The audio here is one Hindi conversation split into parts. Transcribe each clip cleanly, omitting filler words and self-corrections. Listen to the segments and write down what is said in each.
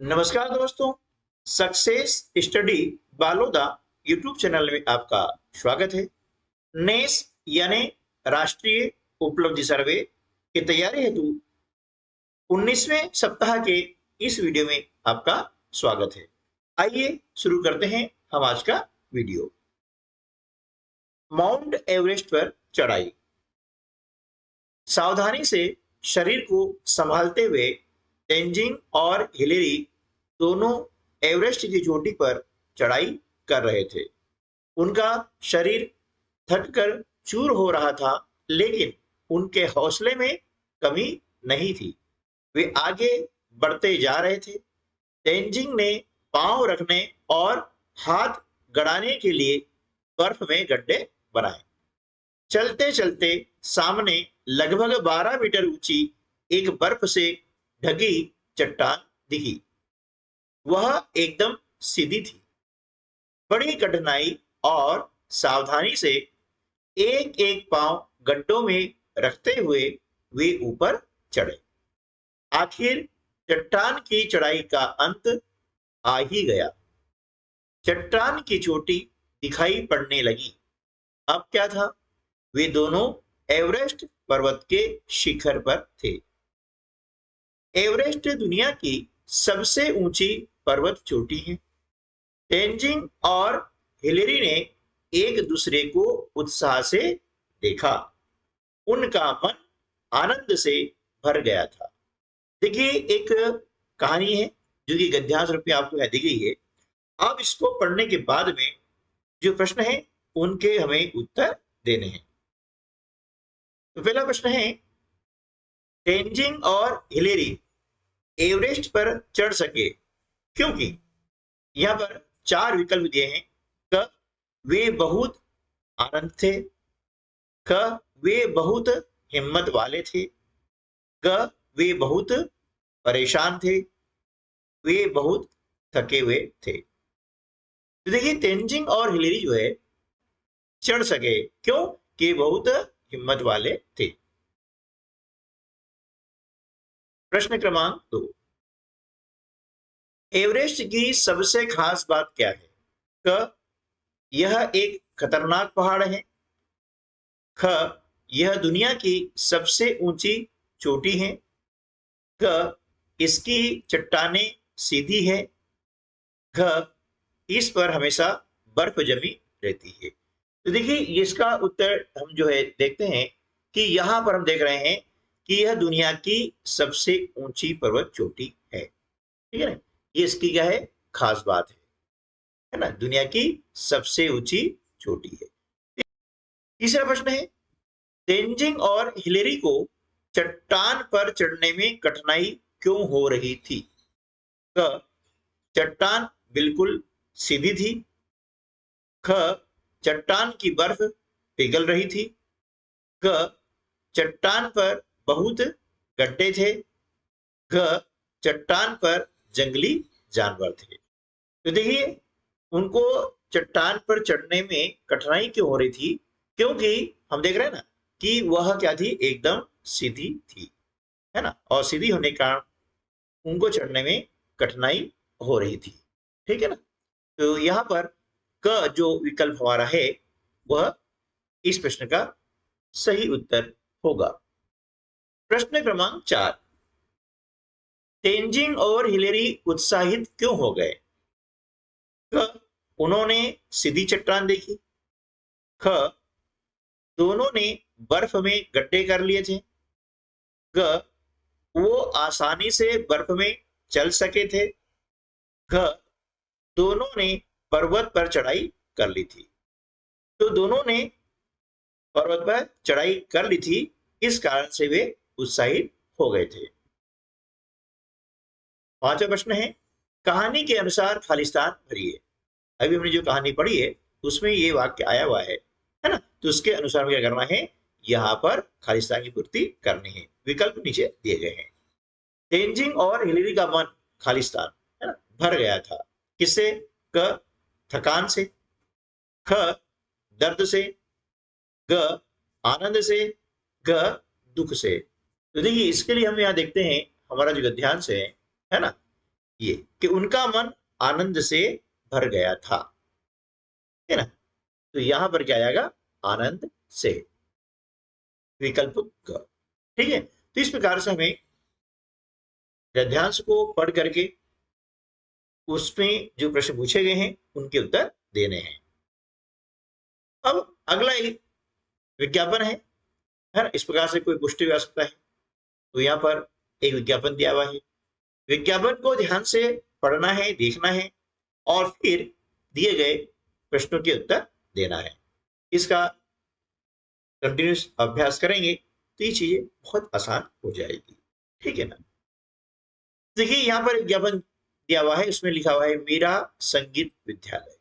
नमस्कार दोस्तों, success study Baloda YouTube channel में आपका स्वागत है। नेस यानी राष्ट्रीय उपलब्धि सर्वे की तैयारी हेतु 19वें सप्ताह के इस वीडियो में आपका स्वागत है। आइए शुरू करते हैं हम आज का वीडियो। माउंट एवरेस्ट पर चढ़ाई। सावधानी से शरीर को संभालते हुए तेंजिंग और हिलेरी दोनों एवरेस्ट की चोटी पर चढ़ाई कर रहे थे। उनका शरीर थककर चूर हो रहा था, लेकिन उनके हौसले में कमी नहीं थी। वे आगे बढ़ते जा रहे थे। तेंजिंग ने पांव रखने और हाथ गड़ाने के लिए बर्फ में गड्ढे बनाए। चलते चलते सामने लगभग 12 मीटर ऊंची एक बर्फ से ढकी चट्टान दिखी। वह एकदम सीधी थी। बड़ी कठिनाई और सावधानी से एक एक पांव गड्ढों में रखते हुए वे ऊपर चढ़े। आखिर चट्टान की चढ़ाई का अंत आ ही गया। चट्टान की चोटी दिखाई पड़ने लगी। अब क्या था? वे दोनों एवरेस्ट पर्वत के शिखर पर थे। एवरेस्ट दुनिया की सबसे ऊंची पर्वत चोटी है। तेंजिंग और हिलेरी ने एक दूसरे को उत्साह से देखा। उनका मन आनंद से भर गया था। देखिए, एक कहानी है जो कि गद्यांश रूप में आपको दी गई है। आप इसको पढ़ने के बाद में जो प्रश्न है उनके हमें उत्तर देने हैं। तो पहला प्रश्न है, तेंजिंग और हिलेरी एवरेस्ट पर चढ़ सके क्योंकि? यहाँ पर 4 विकल्प दिए हैं। क, वे बहुत आनंद थे। ख, वे बहुत हिम्मत वाले थे। ग, वे बहुत परेशान थे। वे बहुत थके हुए थे। तो देखिए, तेंजिंग और हिलेरी जो है चढ़ सके क्यों? कि बहुत हिम्मत वाले थे। प्रश्न क्रमांक 2, एवरेस्ट की सबसे खास बात क्या है? क, यह एक खतरनाक पहाड़ है। ख, यह दुनिया की सबसे ऊंची चोटी है। ग, इसकी चट्टानें सीधी है। घ, इस पर हमेशा बर्फ जमी रहती है। तो देखिए, इसका उत्तर हम जो है देखते हैं कि यहां पर हम देख रहे हैं कि यह दुनिया की सबसे ऊंची पर्वत चोटी है। ठीक है ना? ये इसकी क्या है? खास बात है ना? दुनिया की सबसे ऊंची चोटी है। तीसरा प्रश्न है, तेंजिंग और हिलेरी को चट्टान पर चढ़ने में कठिनाई क्यों हो रही थी? क, चट्टान बिल्कुल सीधी थी। ख, चट्टान की बर्फ पिघल रही थी। ग, चट्टान पर बहुत गड्ढे थे। घ, चट्टान पर जंगली जानवर थे। तो देखिए, उनको चट्टान पर चढ़ने में कठिनाई क्यों हो रही थी? क्योंकि हम देख रहे हैं ना कि वह क्या थी? एकदम सीधी थी, है ना? और सीधी होने के कारण उनको चढ़ने में कठिनाई हो रही थी। ठीक है ना? तो यहाँ पर क जो विकल्प हमारा है वह इस प्रश्न का सही उत्तर होगा। प्रश्न क्रमांक 4, तेंजिंग और हिलेरी उत्साहित क्यों हो गए? क, उन्होंने सीधी चट्टान देखी। ख, दोनों ने बर्फ में गड्ढे कर लिए थे। ग, वो आसानी से बर्फ में चल सके थे। घ, दोनों ने पर्वत पर चढ़ाई कर ली थी। तो दोनों ने पर्वत पर चढ़ाई कर ली थी, इस कारण से वे उत्साहित हो गए थे। पांचवा प्रश्न है, कहानी के अनुसार खालिस्तान भरिए। अभी हमने जो कहानी पढ़ी है उसमें ये वाक्य आया हुआ है ना? तो उसके अनुसार क्या करना है? यहाँ पर खालिस्तान की पूर्ति करनी है। विकल्प नीचे दिए गए हैं। तेंजिंग और हिलेरी का मन खालिस्तान, है ना, भर गया था। किससे? क, थकान से। ख, दर्द से। ग, आनंद से। ग, दुख से। तो देखिए, इसके लिए हम यहाँ देखते हैं हमारा जो गद्यांश है ना, ये कि उनका मन आनंद से भर गया था, है ना। तो यहां पर क्या आएगा, आनंद से, विकल्प ग। ठीक है, तो इस प्रकार से हमें गद्यांश को पढ़ करके उसमें जो प्रश्न पूछे गए हैं उनके उत्तर देने हैं। अब अगला एक विज्ञापन है ना। इस प्रकार से कोई पुष्टि आ सकता है। तो यहाँ पर एक विज्ञापन दिया हुआ है, विज्ञापन को ध्यान से पढ़ना है, देखना है और फिर दिए गए प्रश्नों के उत्तर देना है। इसका कंटिन्यूस अभ्यास करेंगे तो ये चीजें बहुत आसान हो जाएगी, ठीक है ना। देखिए यहाँ पर विज्ञापन दिया हुआ है, उसमें लिखा हुआ है मेरा संगीत विद्यालय।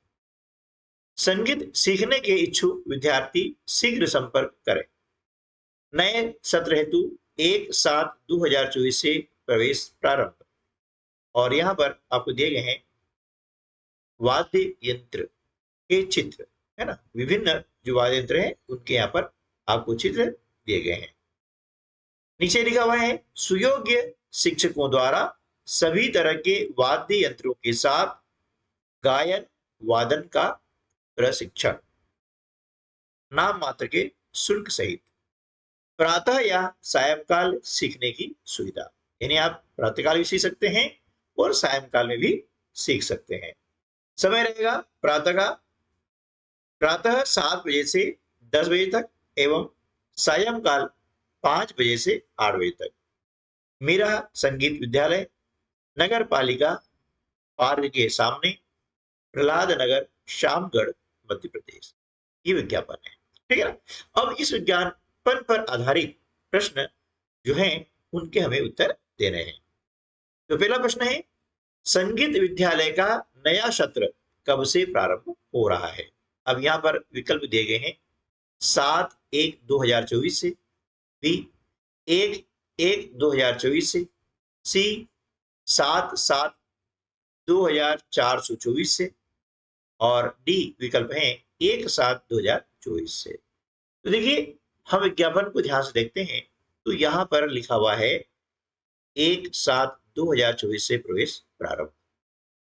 संगीत सीखने के इच्छुक विद्यार्थी शीघ्र संपर्क करें। नए सत्र हेतु 1/7/2024 से प्रवेश प्रारंभ। और यहाँ पर आपको दिए गए हैं वाद्य यंत्र के चित्र, है ना। विभिन्न जो वाद्य यंत्र हैं उनके यहाँ पर आपको चित्र दिए गए हैं। नीचे लिखा हुआ है सुयोग्य शिक्षकों द्वारा सभी तरह के वाद्य यंत्रों के साथ गायन वादन का प्रशिक्षण, नाम मात्र के शुल्क सहित, प्रातः या सायंकाल सीखने की सुविधा। यानी आप प्रातःकाल भी सीख सकते हैं और सायंकाल में भी सीख सकते हैं। समय रहेगा प्रातः 7 बजे से 10 बजे तक एवं सायंकाल 5 बजे से 8 बजे तक। मेरा संगीत विद्यालय, नगर पालिका पार्क के सामने, प्रहलाद नगर, श्यामगढ़, मध्य प्रदेश। ये विज्ञापन है, ठीक है ना। अब इस विज्ञापन पर आधारित प्रश्न जो हैं उनके हमें उत्तर देने हैं। तो पहला प्रश्न है संगीत विद्यालय का नया सत्र कब से प्रारंभ हो रहा है। अब यहाँ पर विकल्प दिए गए हैं 7/1/2024 से, बी 1/1/2024 से, सी 7/7/2424 से और डी विकल्प है 1/7/2024 से। तो देखिए हम विज्ञापन को ध्यान से देखते हैं तो यहाँ पर लिखा हुआ है 1/7/2024 से प्रवेश प्रारंभ,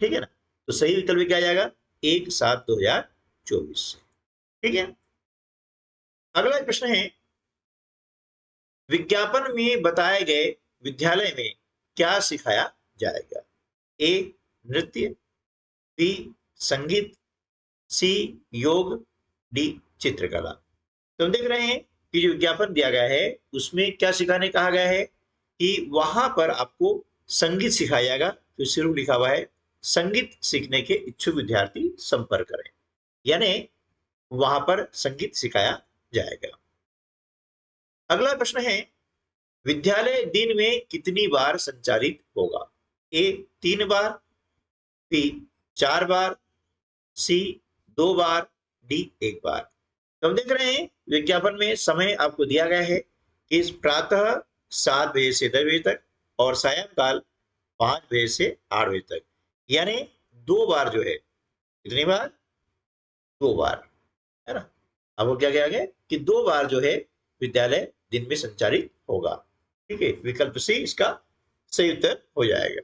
ठीक है ना। तो सही विकल्प क्या जाएगा 1/7/2024 से, ठीक है। अगला प्रश्न है विज्ञापन में बताए गए विद्यालय में क्या सिखाया जाएगा। ए नृत्य, बी संगीत, सी योग, डी चित्रकला। तो हम देख रहे हैं कि जो विज्ञापन दिया गया है उसमें क्या सिखाने कहा गया है कि वहां पर आपको संगीत सिखाया जाएगा। तो शुरू लिखा हुआ है संगीत सीखने के इच्छुक विद्यार्थी संपर्क करें, यानी वहां पर संगीत सिखाया जाएगा। अगला प्रश्न है विद्यालय दिन में कितनी बार संचालित होगा। ए 3 बार, बी 4 बार, सी 2 बार, डी 1 बार। तो हम देख रहे हैं विज्ञापन में समय आपको दिया गया है कि प्रातः 7 बजे से 10 बजे तक और सायंकाल 5 बजे से 8 बजे तक, यानी 2 बार जो है, कितनी बार 2 बार, है ना। आपको क्या कहा गया कि 2 बार जो है विद्यालय दिन में संचालित होगा, ठीक है। विकल्प सी इसका सही उत्तर हो जाएगा।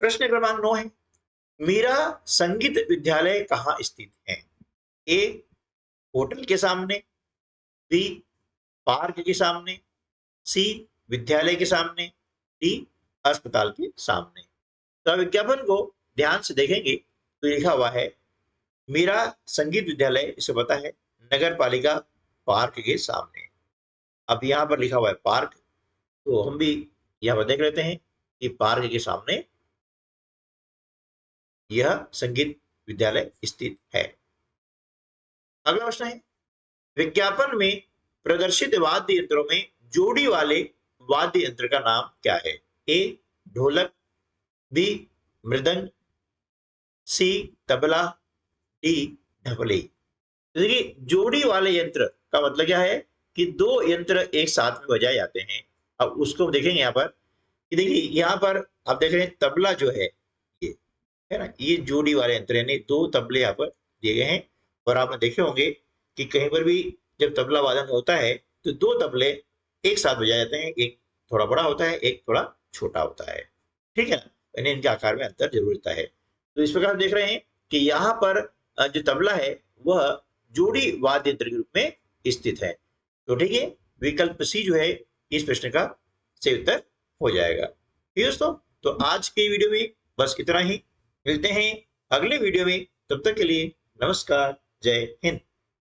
प्रश्न क्रमांक 9 है मेरा संगीत विद्यालय कहाँ स्थित है। ए होटल के सामने, बी पार्क के सामने, सी विद्यालय के सामने, डी अस्पताल के सामने। तो विज्ञापन को ध्यान से देखेंगे तो लिखा हुआ है मेरा संगीत विद्यालय, इसे पता है नगर पालिका पार्क के सामने। अब यहाँ पर लिखा हुआ है पार्क, तो हम भी यहाँ पर देख लेते हैं कि पार्क के सामने यह संगीत विद्यालय स्थित है। अगला प्रश्न है विज्ञापन में प्रदर्शित वाद्य यंत्रों में जोड़ी वाले वाद्य यंत्र का नाम क्या है। ए ढोलक, बी मृदंग, सी तबला, डी ढपली। देखिए जोड़ी वाले यंत्र का मतलब क्या है कि 2 यंत्र एक साथ में बजाए जाते हैं। अब उसको देखेंगे यहाँ पर कि देखिए यहाँ पर आप देख रहे हैं तबला जो है ये, है ना, ये जोड़ी वाले यंत्र यानी 2 तबले यहाँ पर दिए गए हैं। और आपने देखे होंगे कि कहीं पर भी जब तबला वादन होता है तो 2 तबले एक साथ बजाए जाते हैं, एक थोड़ा बड़ा होता है, एक थोड़ा छोटा होता है, ठीक है ना, यानी इनके आकार में अंतर जरूर रहता है। तो इस प्रकार देख रहे हैं कि यहाँ पर जो तबला है वह जोड़ी वाद्य यंत्र के रूप में स्थित है। तो ठीक है, विकल्प सी जो है इस प्रश्न का सही उत्तर हो जाएगा। ठीक है दोस्तों, तो आज के वीडियो में बस इतना ही। मिलते हैं अगले वीडियो में, तब तक के लिए नमस्कार, जय हिंद।